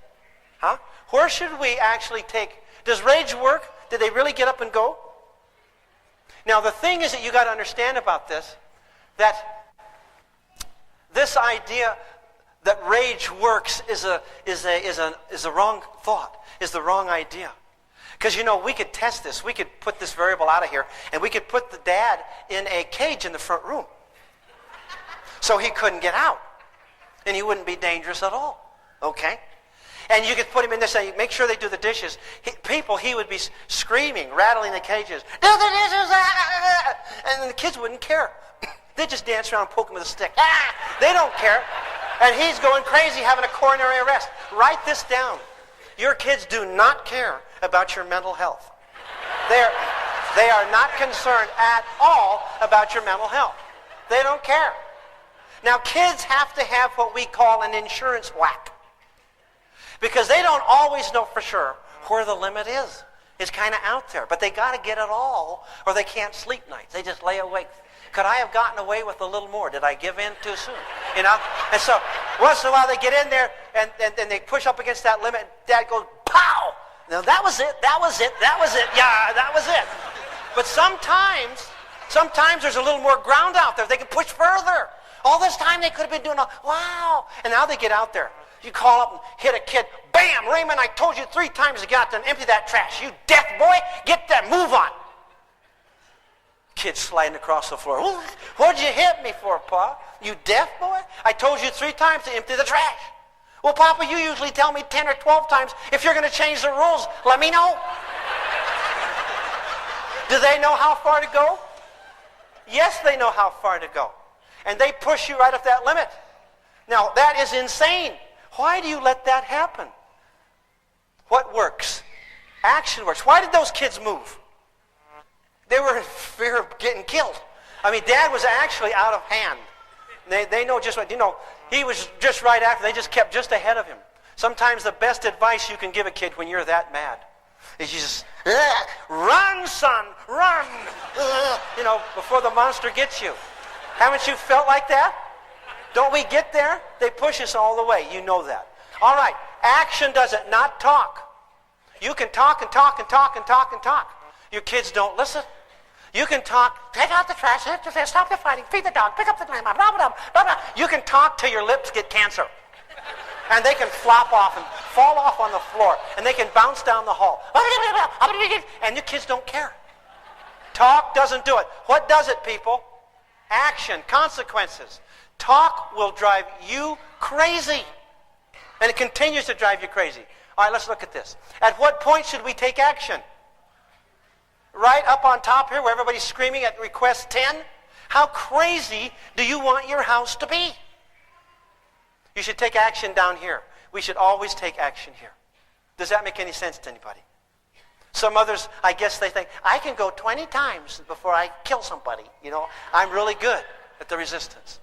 Huh? Where should we actually take... Does rage work? Did they really get up and go? Now, the thing is that you got to understand about this, that this idea that rage works is a wrong thought, is the wrong idea. Because, we could test this. We could put this variable out of here, and we could put the dad in a cage in the front room. So he couldn't get out. And he wouldn't be dangerous at all. Okay? And you could put him in there, say, make sure they do the dishes. He would be screaming, rattling the cages. Do the dishes! And the kids wouldn't care. They'd just dance around and poke him with a stick. They don't care. And he's going crazy having a coronary arrest. Write this down. Your kids do not care about your mental health. They are not concerned at all about your mental health. They don't care. Now, kids have to have what we call an insurance whack. Because they don't always know for sure where the limit is. It's kind of out there. But they got to get it all or they can't sleep nights. They just lay awake. Could I have gotten away with a little more? Did I give in too soon? And so once in a while they get in there and they push up against that limit. Dad goes, pow! Now that was it. Yeah, that was it. But sometimes there's a little more ground out there. They can push further. All this time they could have been doing wow. And now they get out there. You call up and hit a kid. Bam! Raymond, I told you 3 times to get out there and empty that trash. You deaf boy, get that, move on. Kid sliding across the floor. What'd you hit me for, Pa? You deaf boy? I told you 3 times to empty the trash. Well, Papa, you usually tell me 10 or 12 times. If you're going to change the rules, let me know. Do they know how far to go? Yes, they know how far to go. And they push you right up that limit. Now, that is insane. Why do you let that happen? What works? Action works. Why did those kids move? They were in fear of getting killed. I mean, Dad was actually out of hand. They know just what, he was just right after. They just kept just ahead of him. Sometimes the best advice you can give a kid when you're that mad is you just, run, son, run, before the monster gets you. Haven't you felt like that? Don't we get there? They push us all the way. You know that. All right. Action does it, not talk. You can talk and talk and talk and talk and talk. Your kids don't listen. You can talk, take out the trash, stop the fighting, feed the dog, pick up the grandma, blah, blah, blah, blah. You can talk till your lips get cancer. And they can flop off and fall off on the floor. And they can bounce down the hall. And your kids don't care. Talk doesn't do it. What does it, people? Action, consequences. Talk will drive you crazy. And it continues to drive you crazy. All right, let's look at this. At what point should we take action? Right up on top here where everybody's screaming at request 10? How crazy do you want your house to be? You should take action down here. We should always take action here. Does that make any sense to anybody? Some others, I guess they think, I can go 20 times before I kill somebody. You know, I'm really good at the resistance.